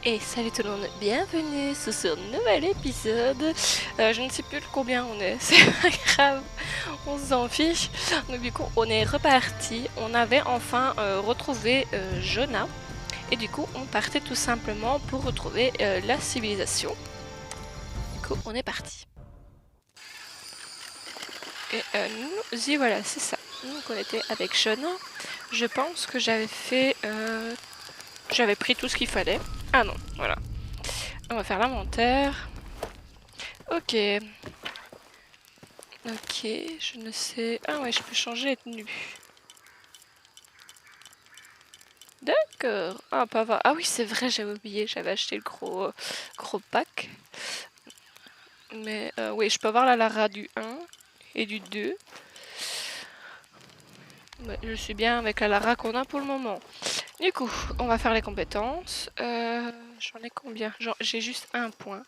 Et salut tout le monde, bienvenue sur ce nouvel épisode. Je ne sais plus de combien on est, c'est pas grave, on s'en fiche. Donc du coup on est reparti, on avait enfin retrouvé Jonah. Et du coup on partait tout simplement pour retrouver la civilisation. Du coup on est parti. Et nous y voilà, c'est ça. Donc on était avec Jonah. Je pense que j'avais fait... j'avais pris tout ce qu'il fallait. Ah non, voilà. On va faire l'inventaire. Ok. Ok, je ne sais... Ah ouais, je peux changer et tenue. D'accord. Ah, pas avoir... Ah oui, c'est vrai, j'avais oublié. J'avais acheté le gros pack. Mais oui, je peux avoir la Lara du 1 et du 2. Ouais, je suis bien avec la Lara qu'on a pour le moment. Du coup, on va faire les compétences. J'en ai combien? J'ai juste un point.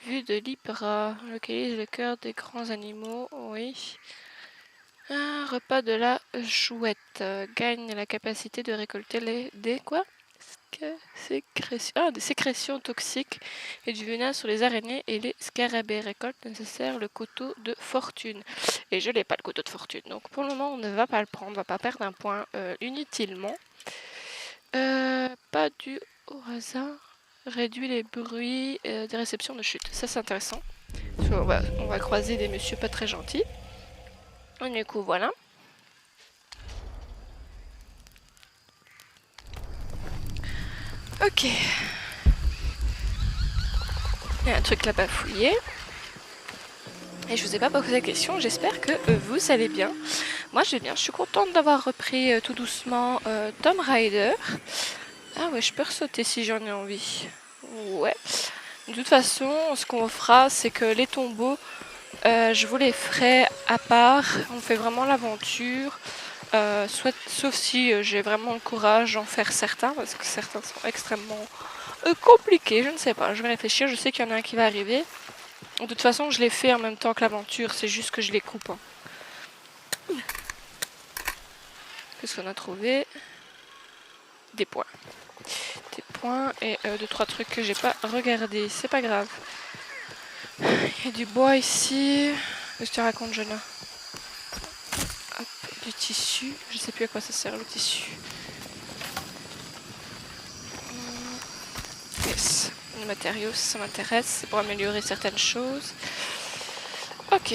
Vue de l'Ibra. Localise le cœur des grands animaux. Oui. Un repas de la chouette. Gagne la capacité de récolter des quoi? Des sécrétions toxiques et du venin sur les araignées et les scarabées. Récolte nécessaire le couteau de fortune. Et je n'ai pas le couteau de fortune. Donc pour le moment, on ne va pas le prendre. On ne va pas perdre un point inutilement. Pas dû au hasard. Réduit les bruits des réceptions de chute. Ça, c'est intéressant. On va croiser des messieurs pas très gentils. Et du coup, voilà. Ok. Il y a un truc là-bas fouillé. Et je vous ai pas posé la question, j'espère que vous allez bien. Moi je vais bien, je suis contente d'avoir repris tout doucement Tomb Raider. Ah ouais, je peux ressauter si j'en ai envie. Ouais. De toute façon, ce qu'on fera, c'est que les tombeaux, je vous les ferai à part. On fait vraiment l'aventure. Sauf si j'ai vraiment le courage d'en faire certains, parce que certains sont extrêmement compliqués. Je ne sais pas, je vais réfléchir. Je sais qu'il y en a un qui va arriver. De toute façon, je les fais en même temps que l'aventure, c'est juste que je les coupe. Hein. Qu'est-ce qu'on a trouvé? Des points. Des points et 2-3 trucs que j'ai pas regardé. C'est pas grave. Il y a du bois ici. Qu'est-ce que tu racontes, Jonah? Hop, du tissu. Je sais plus à quoi ça sert le tissu. Yes. Les matériaux, ça m'intéresse. C'est pour améliorer certaines choses. Ok.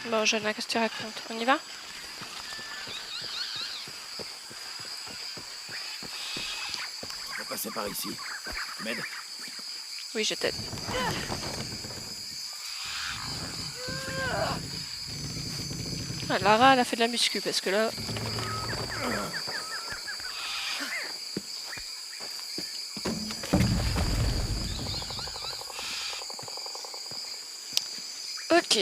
Bon, Jonah, qu'est-ce que tu racontes? On y va? On va passer par ici. Tu m'aides? Oui, je t'aide. Ah, Lara, elle a fait de la muscu parce que là... Ok.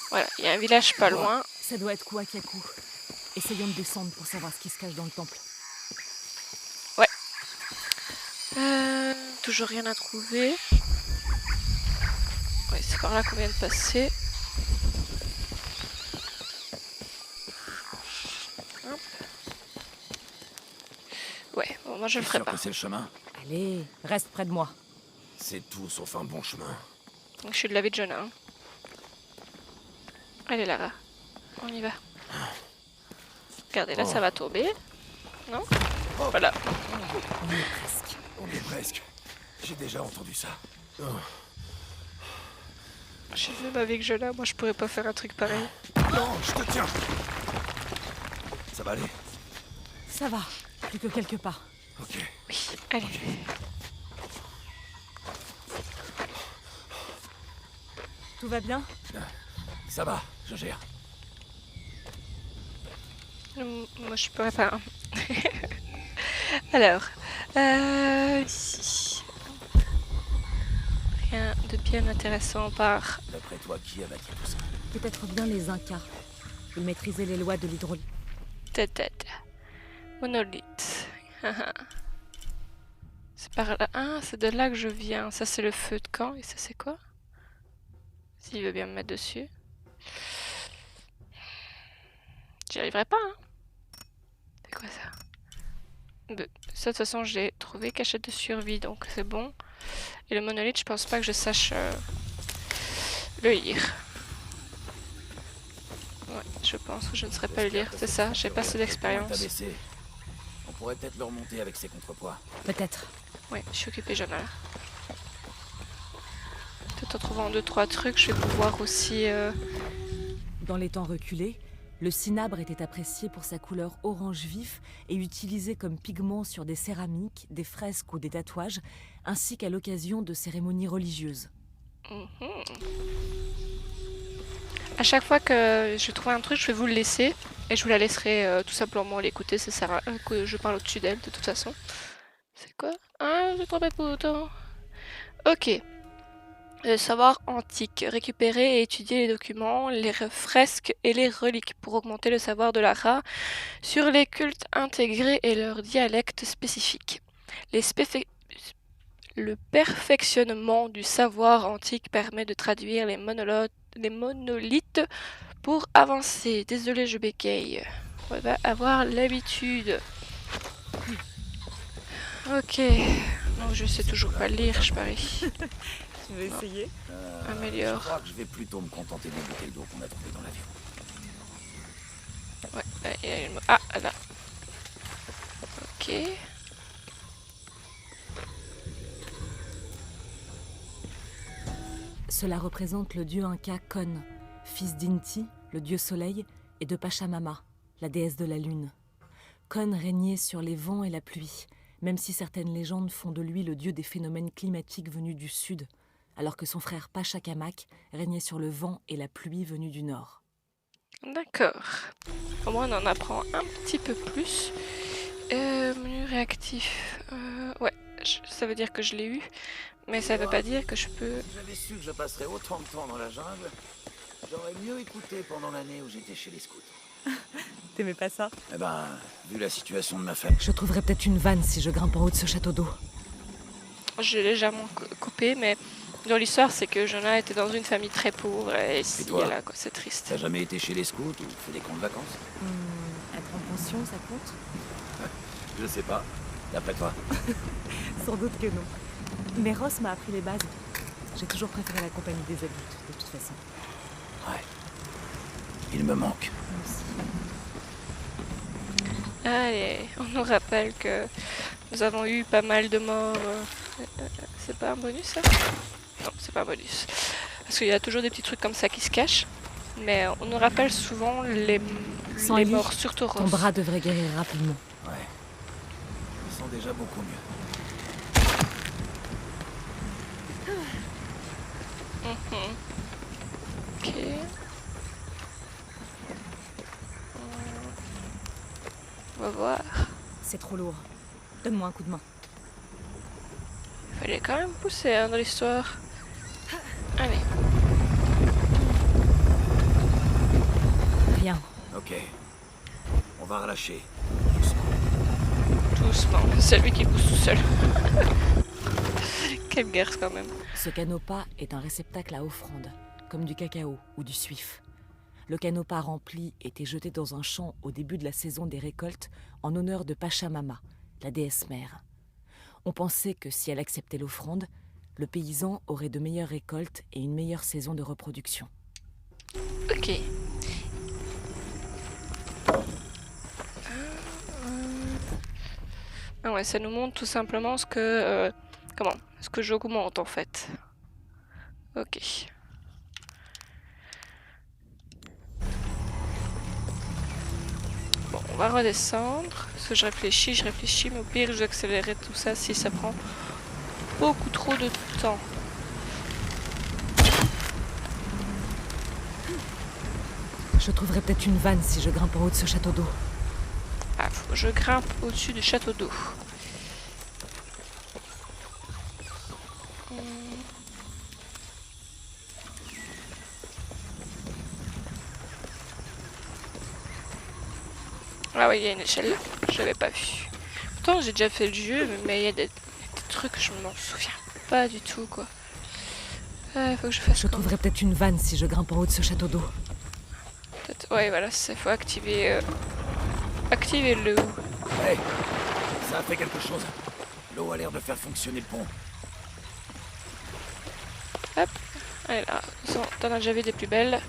Voilà, il y a un village pas loin. Ça doit être Kuakaku. Essayons de descendre pour savoir ce qui se cache dans le temple. Ouais. Toujours rien à trouver. Ouais, c'est par là qu'on vient de passer. Hop. Ouais, bon, moi je le ferai Sûr pas. que c'est le chemin? Allez, reste près de moi. C'est tout sauf un bon chemin. Donc je suis de l'avis de Jonah. Hein. Allez Lara, on y va. Regardez, là ça va tomber. Non? Voilà. On y est presque. On y est presque. J'ai déjà entendu ça. J'ai vu ma vie que Jonah, moi je pourrais pas faire un truc pareil. Non, je te tiens. Ça va aller? Ça va, plus que quelques pas. Ok. Oui, allez. Tout va bien? Ça va, je gère. Moi je pourrais pas. Hein. Alors, ici. Rien de bien intéressant par... D'après toi, qui a bâti tout ça? Peut-être bien les Incas. Ils maîtrisaient les lois de l'hydraulique. Tête. Monolithe. C'est par là. Ah, c'est de là que je viens. Ça, c'est le feu de camp. Et ça, c'est quoi? S'il veut bien me mettre dessus. J'y arriverai pas, hein. C'est quoi ça? Ça, de toute façon, j'ai trouvé cachette de survie, donc c'est bon. Et le monolithe, je pense pas que je sache le lire. Ouais, je pense que je ne saurais pas le lire, c'est ça, j'ai pas assez d'expérience. On pourrait peut-être le remonter avec ses contrepoids. Peut-être. Ouais, je suis occupée, Jonah. Peut-être en trouvant 2-3 trucs, je vais pouvoir aussi... Dans les temps reculés, le cinabre était apprécié pour sa couleur orange vif et utilisé comme pigment sur des céramiques, des fresques ou des tatouages, ainsi qu'à l'occasion de cérémonies religieuses. À chaque fois que je trouve un truc, je vais vous le laisser. Et je vous la laisserai tout simplement l'écouter, ça sert à que je parle au-dessus d'elle, de toute façon. C'est quoi? Ah, j'ai trompé de bouton. Ok. Savoir antique. Récupérer et étudier les documents, les fresques et les reliques pour augmenter le savoir de Lara sur les cultes intégrés et leurs dialectes spécifiques. Le perfectionnement du savoir antique permet de traduire les monolithes pour avancer. Désolé, je bégaye. On va avoir l'habitude. Ok. Non, je sais toujours pas lire, je parie. Tu veux essayer? Améliore. Je crois que je vais plutôt me contenter des bouteilles d'eau qu'on a trouvées dans l'avion. Ouais, ah, là. Ok. Cela représente le dieu inca Kon, fils d'Inti, le dieu soleil, et de Pachamama, la déesse de la lune. Kon régnait sur les vents et la pluie, même si certaines légendes font de lui le dieu des phénomènes climatiques venus du sud, alors que son frère Pachacamac régnait sur le vent et la pluie venus du nord. D'accord. Au moins, on en apprend un petit peu plus. Menu réactif. Ouais, ça veut dire que je l'ai eu, mais ça veut pas dire que je peux... Si j'avais su que je passerais autant de temps dans la jungle, j'aurais mieux écouté pendant l'année où j'étais chez les scouts. T'aimais pas ça? Eh ben, vu la situation de ma famille... Je trouverais peut-être une vanne si je grimpe en haut de ce château d'eau. J'ai légèrement coupé, mais dans l'histoire, c'est que Jonah était dans une famille très pauvre et si toi là, quoi, c'est triste. T'as jamais été chez les scouts ou fait des camps de vacances? Être en pension, ça compte? Je sais pas. D'après toi? Sans doute que non. Mais Ross m'a appris les bases. J'ai toujours préféré la compagnie des adultes, de toute façon. Ouais. Il me manque. Moi aussi. Allez, on nous rappelle que nous avons eu pas mal de morts. C'est pas un bonus, ça? Non, c'est pas un bonus. Parce qu'il y a toujours des petits trucs comme ça qui se cachent. Mais on nous rappelle souvent les morts, surtout Ross. Ton bras devrait guérir rapidement. Ouais. Ils sont déjà beaucoup mieux. Ok. On va voir. C'est trop lourd. Donne-moi un coup de main. Il fallait quand même pousser hein, dans l'histoire. Allez. Rien. Ok. On va relâcher. Doucement. C'est lui qui pousse tout seul. Quelle guerre quand même. Ce canopah est un réceptacle à offrande, comme du cacao ou du suif. Le canopah rempli était jeté dans un champ au début de la saison des récoltes en honneur de Pachamama, la déesse mère. On pensait que si elle acceptait l'offrande, le paysan aurait de meilleures récoltes et une meilleure saison de reproduction. Ok. Ah ouais, ça nous montre tout simplement ce que... ce que j'augmente en fait. Ok. Bon, on va redescendre. Parce que je réfléchis, mais au pire, je vais accélérer tout ça si ça prend beaucoup trop de temps. Je trouverais peut-être une vanne si je grimpe en haut de ce château d'eau. Ah, faut que je grimpe au-dessus du château d'eau. Ah oui, il y a une échelle là. Je l'avais pas vu. Pourtant, j'ai déjà fait le jeu, mais il y a des trucs, je m'en souviens pas du tout, quoi. Faut que je fasse Je trouverais peut-être une vanne si je grimpe en haut de ce château d'eau. Ouais, voilà, il faut activer... activer le... Hey, Ça a fait quelque chose. L'eau a l'air de faire fonctionner le pont. Hop. Allez là, t'en as déjà vu des plus belles.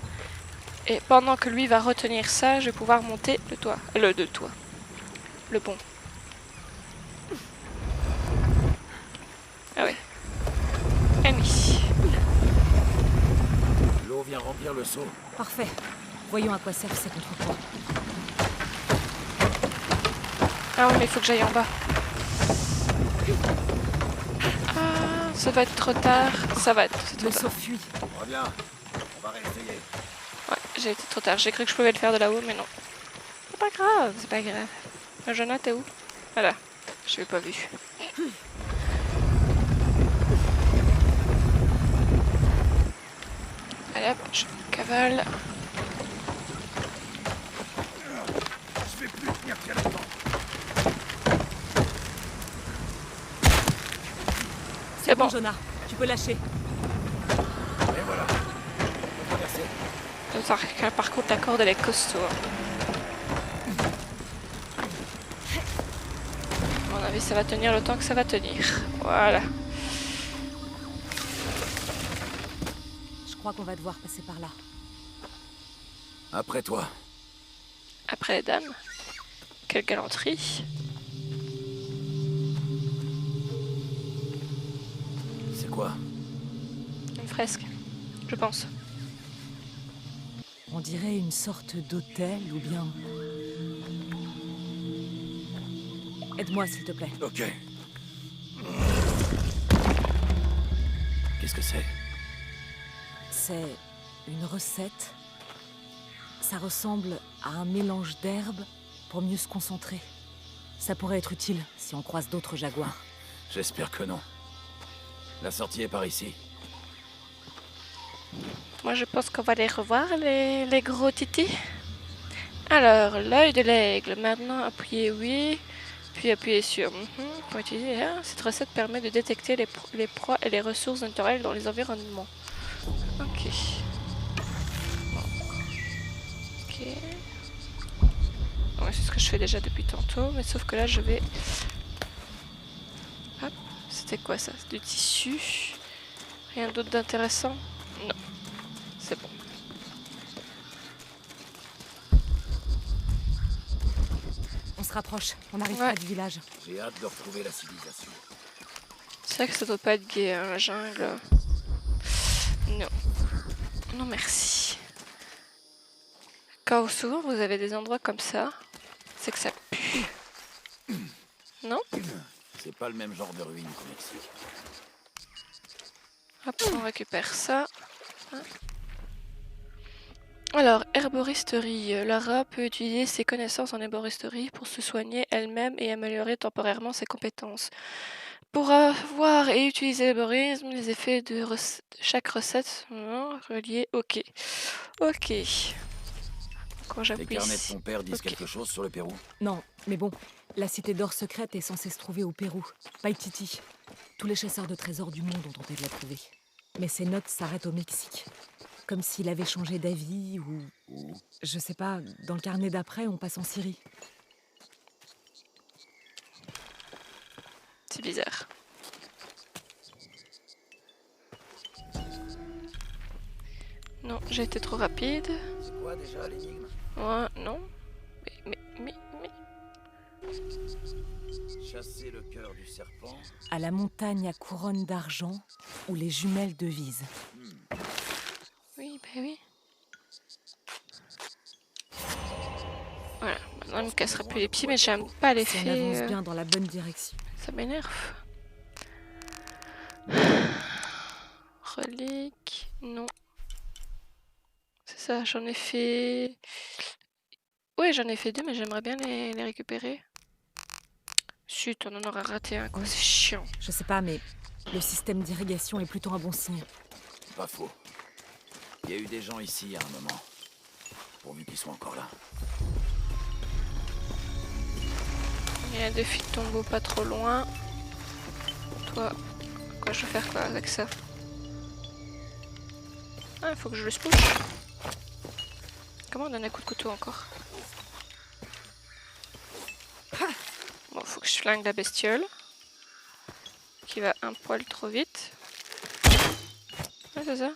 Et pendant que lui va retenir ça, je vais pouvoir monter le toit. Le pont. Ah ouais. Ah oui. L'eau vient remplir le seau. Parfait. Voyons à quoi servent ces contrepoids. Ah oui, mais il faut que j'aille en bas. Ah, ça va être trop tard. Ça va être trop Le tard. seau fuit. Reviens. On va réessayer. Ouais, j'ai été trop tard. J'ai cru que je pouvais le faire de là-haut, mais non. C'est pas grave, c'est pas grave. Jonah, t'es où? Voilà. Je l'ai pas vu. Allez hop, je cavale. Je vais plus tenir très longtemps. C'est bon. Jonah, tu peux lâcher. Et voilà. On peut traverser. Par contre, la corde, elle est costaud. À mon avis, ça va tenir le temps que ça va tenir. Voilà. Je crois qu'on va devoir passer par là. Après toi. Après les dames. Quelle galanterie. C'est quoi? Une fresque, je pense. On dirait une sorte d'hôtel ou bien... Aide-moi, s'il te plaît. Ok. Qu'est-ce que c'est? C'est une recette. Ça ressemble à un mélange d'herbes pour mieux se concentrer. Ça pourrait être utile si on croise d'autres jaguars. J'espère que non. La sortie est par ici. Moi, je pense qu'on va les revoir, les gros titis. Alors, l'œil de l'aigle. Maintenant, appuyez oui. Puis appuyez sur pour utiliser. Cette recette permet de détecter les proies et les ressources naturelles dans les environnements. Ok. Bon. Ok. Ouais, c'est ce que je fais déjà depuis tantôt, mais sauf que là, je vais... Hop. C'était quoi ça? Du tissu. Rien d'autre d'intéressant? Non. C'est bon. On se rapproche, on arrive Ouais. près du village. J'ai hâte de retrouver la civilisation. C'est vrai que ça doit pas être gai, hein, la jungle. Non. Non, merci. Quand souvent vous avez des endroits comme ça, c'est que ça pue. Non? C'est pas le même genre de ruine qu'au Mexique. Hop, on récupère ça. Alors, herboristerie. Lara peut utiliser ses connaissances en herboristerie pour se soigner elle-même et améliorer temporairement ses compétences. Pour avoir et utiliser l'herborisme, les effets de chaque recette reliés. Ok. Ok. Quand Les j'appuie carnets de ici. ton père disent Ok. quelque chose sur le Pérou? Non, mais bon, la cité d'or secrète est censée se trouver au Pérou, Paititi. Tous les chasseurs de trésors du monde ont tenté de la trouver. Mais ses notes s'arrêtent au Mexique. Comme s'il avait changé d'avis ou... Je sais pas, dans le carnet d'après, on passe en Syrie. C'est bizarre. Non, j'ai été trop rapide. C'est quoi déjà l'énigme? Ouais, non. Mais... Chasser le cœur du serpent. À la montagne à couronne d'argent, où les jumelles devisent. Oui, bah oui. Voilà, maintenant il me cassera plus les pieds, mais j'aime pas Si on avance l'effet. bien dans la bonne direction. Ça m'énerve. Relique, non. C'est ça, j'en ai fait... Oui, j'en ai fait 2, mais j'aimerais bien les récupérer. Chut, on en aura raté un, quoi, c'est chiant. Je sais pas, mais le système d'irrigation est plutôt un bon signe. Pas faux. Il y a eu des gens ici à un moment. Pourvu qu'ils soient encore là. Il y a des filles de tombeau pas trop loin. Toi, quoi, je vais faire quoi avec ça? Ah, il faut que je le spouche. Comment on donne un coup de couteau encore? Bon, faut que je flingue la bestiole. Qui va un poil trop vite. Ouais, c'est ça.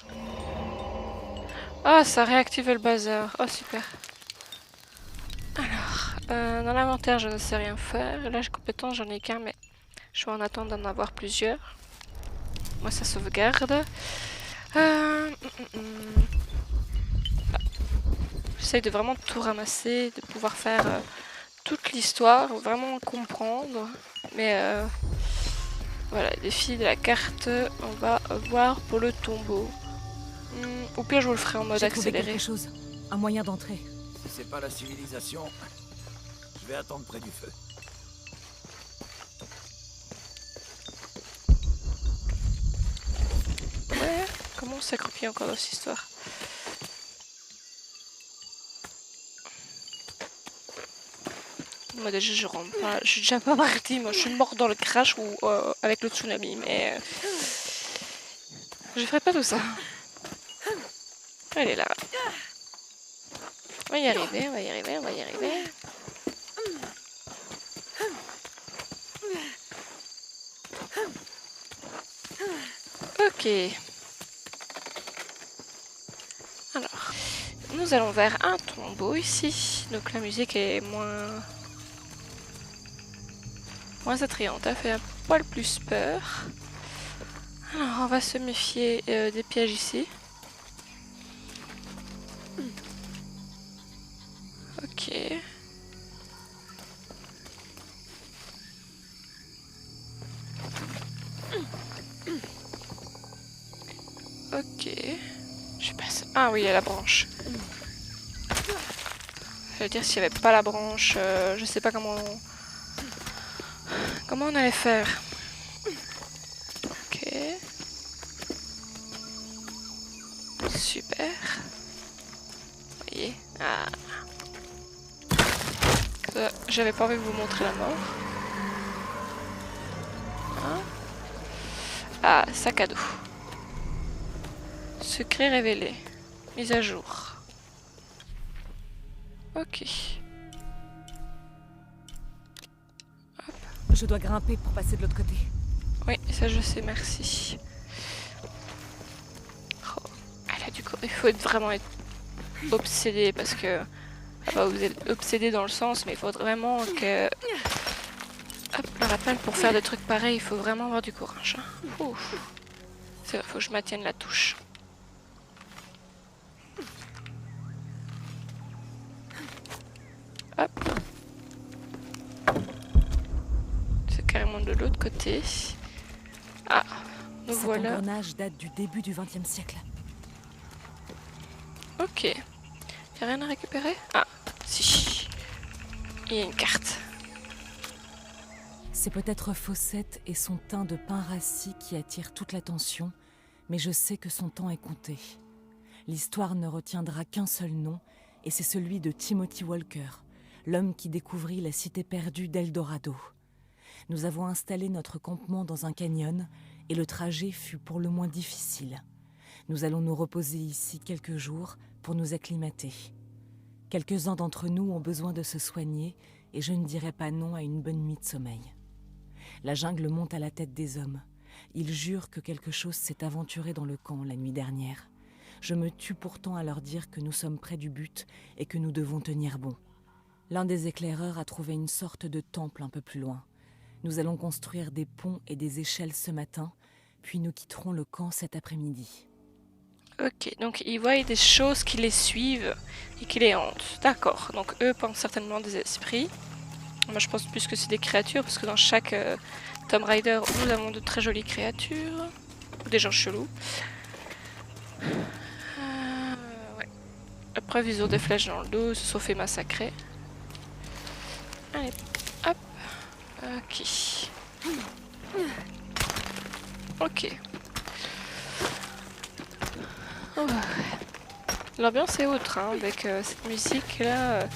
Ah, ça réactive le bazar. Oh, super. Alors, dans l'inventaire, je ne sais rien faire. Là, j'ai compétence, j'en ai qu'un, mais je vais en attendre d'en avoir plusieurs. Moi, ça sauvegarde. J'essaye de vraiment tout ramasser, de pouvoir faire toute l'histoire, vraiment comprendre. Mais voilà, défi de la carte, on va voir pour le tombeau. Au pire, je vous le ferai en mode J'ai trouvé accéléré. quelque chose, un moyen d'entrer. Si c'est pas la civilisation, je vais attendre près du feu. Ouais, comment on s'accroupit encore dans cette histoire? Moi déjà je rentre pas, je suis déjà pas partie, moi je suis morte dans le crash ou avec le tsunami, mais je ferai pas tout ça. Elle est là. On va y arriver, on va y arriver, on va y arriver. Ok. Alors, nous allons vers un tombeau ici. Donc la musique est moins attrayante, elle fait un poil plus peur. Alors on va se méfier des pièges ici. Ok. Ok. Je passe. Ah oui, il y a la branche. Je veux dire, s'il n'y avait pas la branche, je sais pas comment on allait faire. Ok. Super. Vous voyez. Ah. J'avais pas envie de vous montrer la mort. Hein? Ah, sac à dos. Secret révélé. Mise à jour. Ok. Je dois grimper pour passer de l'autre côté. Oui, ça je sais, merci. Oh. Ah là, du coup, il faut vraiment être obsédé parce que... Ah bah, vous êtes obsédé dans le sens, mais il faut vraiment que... Hop, le rappel, pour faire des trucs pareils, il faut vraiment avoir du courage. Hein. Ouf. C'est vrai, faut que je maintienne la touche. Hop. C'est carrément de l'autre côté. Ah, nous Cet voilà. engrenage date du début du XXe siècle. Ok. Y'a rien à récupérer? Ah, si. Il y a une carte. C'est peut-être Fawcett et son teint de pain rassis qui attirent toute l'attention, mais je sais que son temps est compté. L'histoire ne retiendra qu'un seul nom, et c'est celui de Timothy Walker, l'homme qui découvrit la cité perdue d'Eldorado. Nous avons installé notre campement dans un canyon, et le trajet fut pour le moins difficile. Nous allons nous reposer ici quelques jours pour nous acclimater. Quelques-uns d'entre nous ont besoin de se soigner, et je ne dirai pas non à une bonne nuit de sommeil. La jungle monte à la tête des hommes. Ils jurent que quelque chose s'est aventuré dans le camp la nuit dernière. Je me tue pourtant à leur dire que nous sommes près du but et que nous devons tenir bon. L'un des éclaireurs a trouvé une sorte de temple un peu plus loin. Nous allons construire des ponts et des échelles ce matin, puis nous quitterons le camp cet après-midi. Ok, donc ils voient des choses qui les suivent et qui les hantent. D'accord, donc eux pensent certainement des esprits. Moi je pense plus que c'est des créatures parce que dans chaque Tomb Raider nous avons de très jolies créatures. Ou des gens chelous. Ouais. La preuve, ils ont des flèches dans le dos, ils se sont fait massacrer. Allez, hop. Ok. Ok. Oh. L'ambiance est autre, hein, avec cette musique là.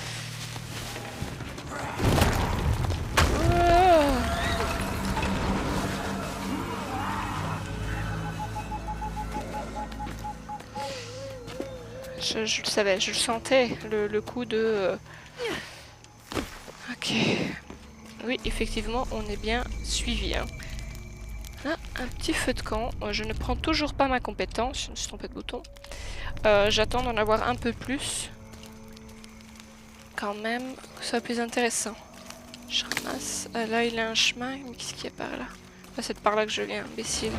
Je le savais, je le sentais, le coup de... Ok. Oui, effectivement, on est bien suivi. Hein. Ah, un petit feu de camp. Je ne prends toujours pas ma compétence. Je me suis trompée de bouton. J'attends d'en avoir un peu plus. Quand même, que ce soit plus intéressant. Je ramasse. Là, il y a un chemin. Mais qu'est-ce qu'il y a par là? Ah, c'est par là que je viens, imbécile.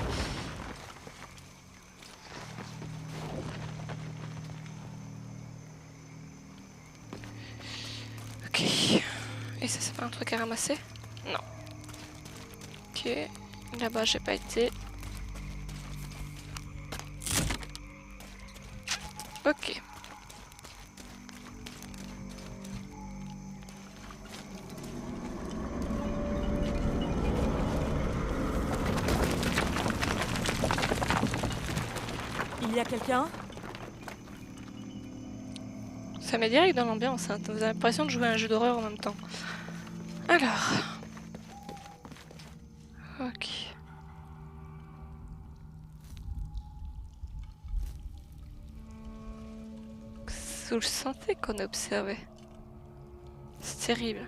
Ok. Et ça, c'est pas un truc à ramasser? Non. Ok. Là-bas, j'ai pas été. Ok. Il y a quelqu'un? Ça met direct dans l'ambiance, hein. Vous avez l'impression de jouer à un jeu d'horreur en même temps. Alors. Ok. Vous le sentez qu'on est observé? C'est terrible.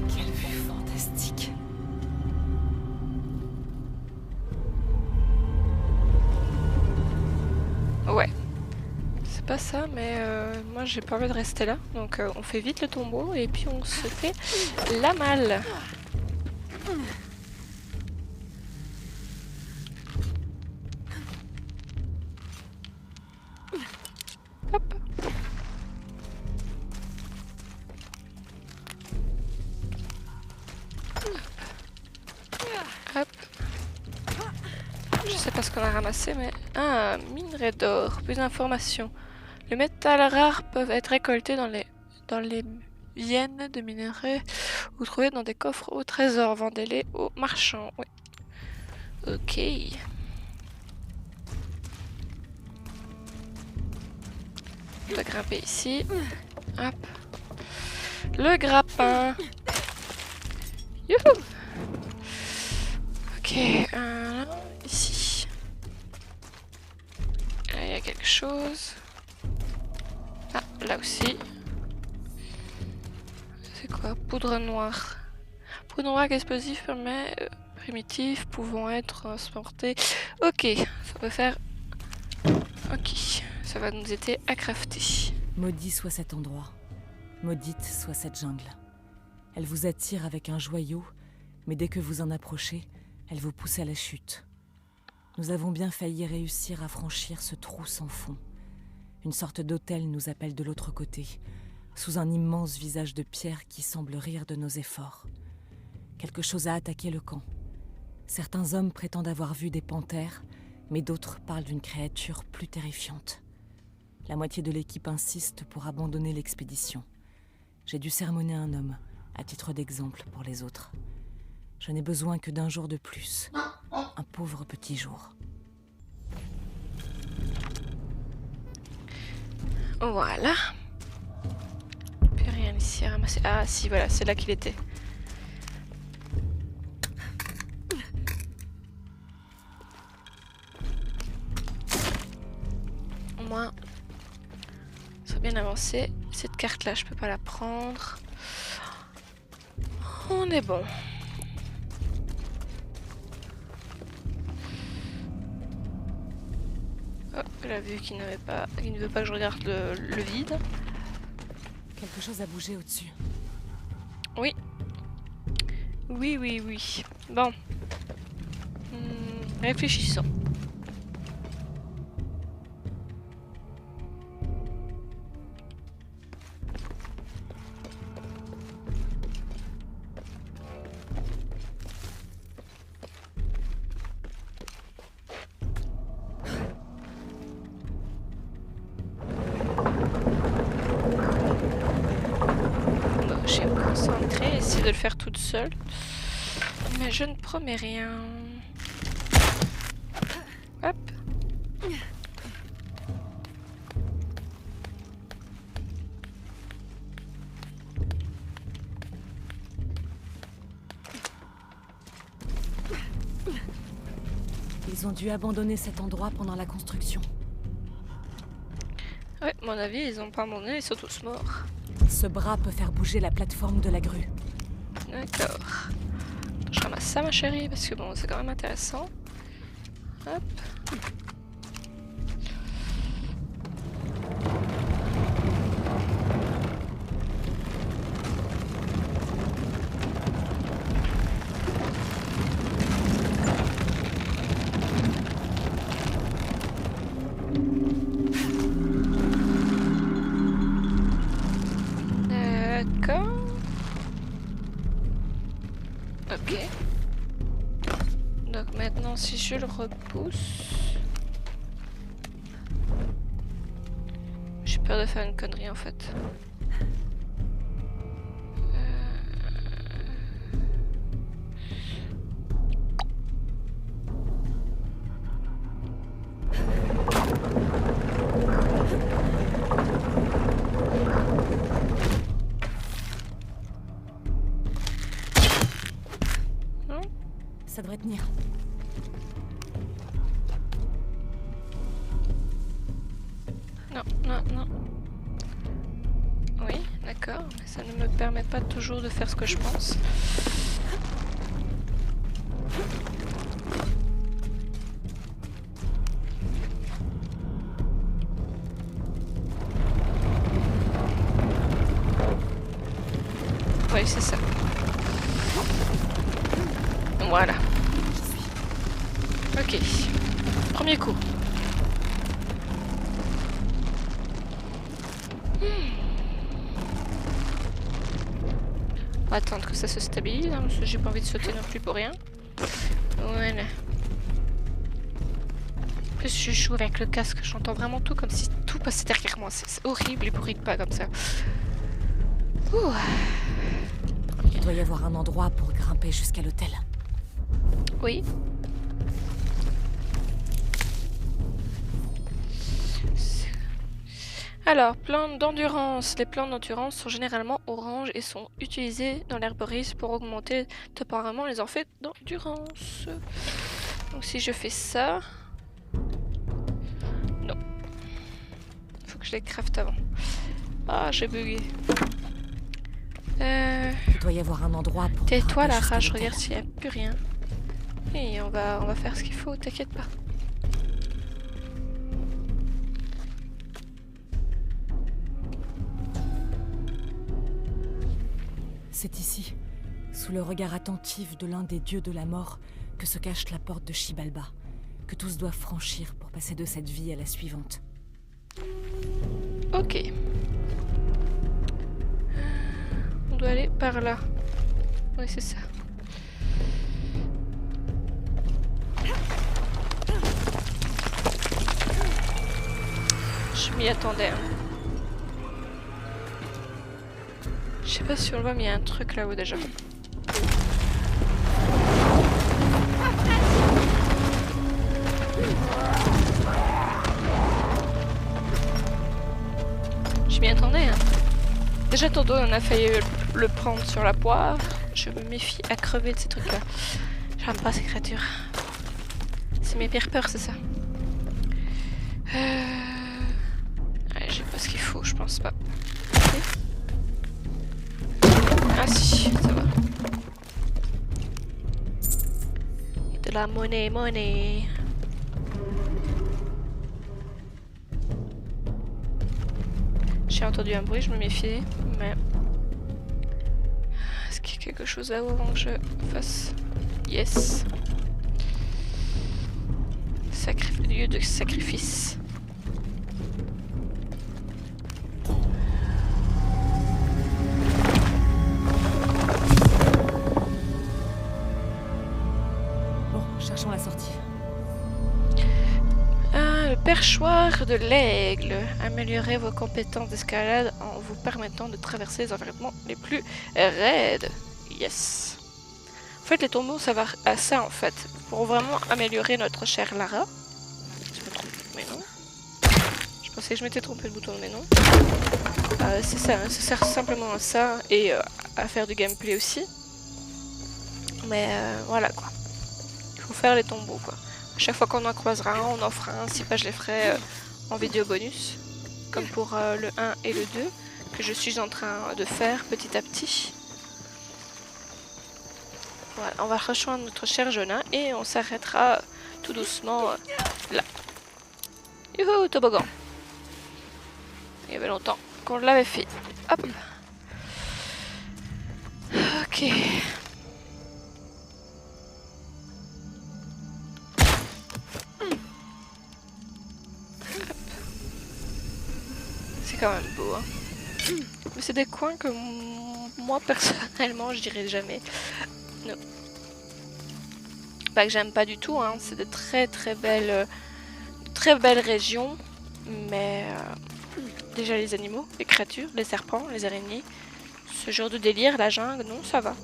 Quelle vue fantastique. Ouais. C'est pas ça, mais moi j'ai pas envie de rester là. Donc on fait vite le tombeau et puis on se fait la malle. Hop. Hop. Je sais pas ce qu'on a ramassé, mais... Ah, minerai d'or. Plus d'informations. Les métals rares peuvent être récoltés dans les viennes de minerais ou trouvés dans des coffres au trésor. Vendez-les aux marchands. Oui. Ok. On va grimper ici. Hop. Le grappin. Youhou. Ok. Là, ici. Là, il y a quelque chose. Ah, là aussi. C'est quoi? Poudre noire. Poudre noire explosif permet primitif pouvant être transporté. Ok, ça peut faire. Ok, ça va nous aider à crafter. Maudit soit cet endroit. Maudite soit cette jungle. Elle vous attire avec un joyau, mais dès que vous en approchez, elle vous pousse à la chute. Nous avons bien failli réussir à franchir ce trou sans fond. Une sorte d'autel nous appelle de l'autre côté, sous un immense visage de pierre qui semble rire de nos efforts. Quelque chose a attaqué le camp. Certains hommes prétendent avoir vu des panthères, mais d'autres parlent d'une créature plus terrifiante. La moitié de l'équipe insiste pour abandonner l'expédition. J'ai dû sermonner un homme, à titre d'exemple pour les autres. Je n'ai besoin que d'un jour de plus. Un pauvre petit jour. Voilà. Plus rien ici à ramasser. Ah si, voilà, c'est là qu'il était. Au moins, ça a bien avancé. Cette carte-là, je peux pas la prendre. On est bon. Oh, elle a vu qu'il ne veut pas que je regarde le vide. Quelque chose a bougé au-dessus. Oui. Oui, oui, oui. Bon. Réfléchissons. Je vais me concentrer, essayer de le faire toute seule. Mais je ne promets rien. Hop. Ils ont dû abandonner cet endroit pendant la construction. Ouais, à mon avis, ils ont pas abandonné, ils sont tous morts. Ce bras peut faire bouger la plateforme de la grue. D'accord. Je ramasse ça, ma chérie, parce que bon, c'est quand même intéressant. Hop. D'accord. Ok. Donc maintenant, si je le repousse... J'ai peur de faire une connerie en fait. Ça devrait tenir. Non, non, non. Oui, d'accord, mais ça ne me permet pas toujours de faire ce que je pense. Oui, c'est ça. Voilà. Ok. Premier coup. On va attendre que ça se stabilise, hein, parce que j'ai pas envie de sauter non plus pour rien. Voilà. En plus, je joue avec le casque, j'entends vraiment tout comme si tout passait derrière moi. C'est horrible, il bruite pas comme ça. Ouh. Il doit y avoir un endroit pour grimper jusqu'à l'hôtel. Oui. Alors, plantes d'endurance. Les plantes d'endurance sont généralement oranges et sont utilisées dans l'herborisme pour augmenter temporairement les effets d'endurance. Donc si je fais ça... Non. Faut que je les crafte avant. Ah, j'ai bugué. Il doit y avoir un endroit pour... Tais-toi la grimper rage, jusqu'à regarde l'hôtel. s'il n'y a plus rien. Et on va faire ce qu'il faut, t'inquiète pas. C'est ici, sous le regard attentif de l'un des dieux de la mort, que se cache la porte de Xibalba, que tous doivent franchir pour passer de cette vie à la suivante. Ok. On doit aller par là. Oui, c'est ça. Je m'y attendais. Hein. Je sais pas si on le voit, mais il y a un truc là-haut déjà. Je m'y attendais. Hein. Déjà, tantôt, on a failli le prendre sur la poire. Je me méfie à crever de ces trucs-là. J'aime pas ces créatures. C'est mes pires peurs, c'est ça. Ouais, j'ai pas ce qu'il faut, je pense pas. Okay. Ah si, ça va. De la monnaie. J'ai entendu un bruit, je me méfiais, mais... Est-ce qu'il y a quelque chose là-haut avant que je fasse? Yes. Lieu de sacrifice. Bon, cherchons la sortie. Le perchoir de l'aigle. Améliorez vos compétences d'escalade en vous permettant de traverser les environnements les plus raides. Yes. En fait, les tombeaux, ça va à ça, en fait. Pour vraiment améliorer notre chère Lara. Je me trompe, mais non. Je pensais que je m'étais trompé de bouton, mais non. C'est ça, ça sert simplement à ça et à faire du gameplay aussi. Mais voilà, quoi. Il faut faire les tombeaux, quoi. Chaque fois qu'on en croisera un, on en fera un. Si pas, je les ferai en vidéo bonus. Comme pour le 1 et le 2. Que je suis en train de faire petit à petit. Voilà, on va rejoindre notre cher Jonah. Et on s'arrêtera tout doucement là. Youhou, toboggan. Il y avait longtemps qu'on l'avait fait. Hop. Ok. C'est quand même beau, hein. Mais c'est des coins que moi personnellement je dirais jamais. Non. Pas que j'aime pas du tout, hein. C'est de très belles régions. Mais déjà les animaux, les créatures, les serpents, les araignées. Ce genre de délire, la jungle, non, ça va.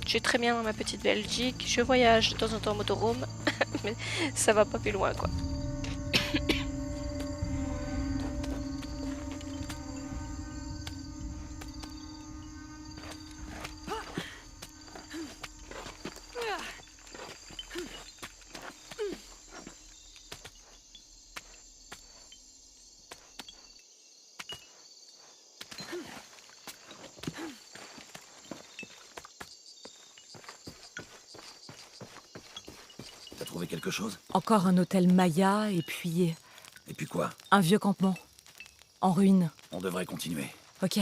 Je suis très bien dans ma petite Belgique. Je voyage de temps en temps en motorhome. Mais ça va pas plus loin, quoi. T'as trouvé quelque chose? Encore un hôtel Maya et puis Et puis quoi? un vieux campement. En ruine. On devrait continuer. Ok.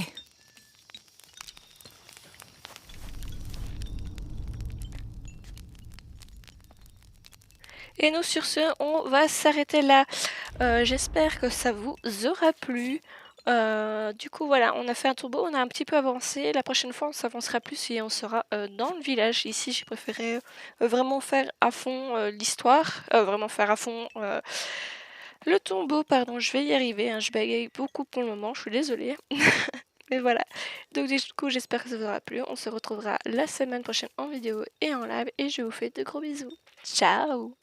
Et nous, sur ce, on va s'arrêter là. J'espère que ça vous aura plu. Du coup, voilà, on a fait un tour beau, on a un petit peu avancé. La prochaine fois, on s'avancera plus et on sera dans le village. Ici, j'ai préféré vraiment faire à fond l'histoire, vraiment faire à fond le tombeau. Pardon, je vais y arriver, hein, je bégaye beaucoup pour le moment, je suis désolée. Mais voilà, donc du coup, j'espère que ça vous aura plu. On se retrouvera la semaine prochaine en vidéo et en live. Et je vous fais de gros bisous. Ciao!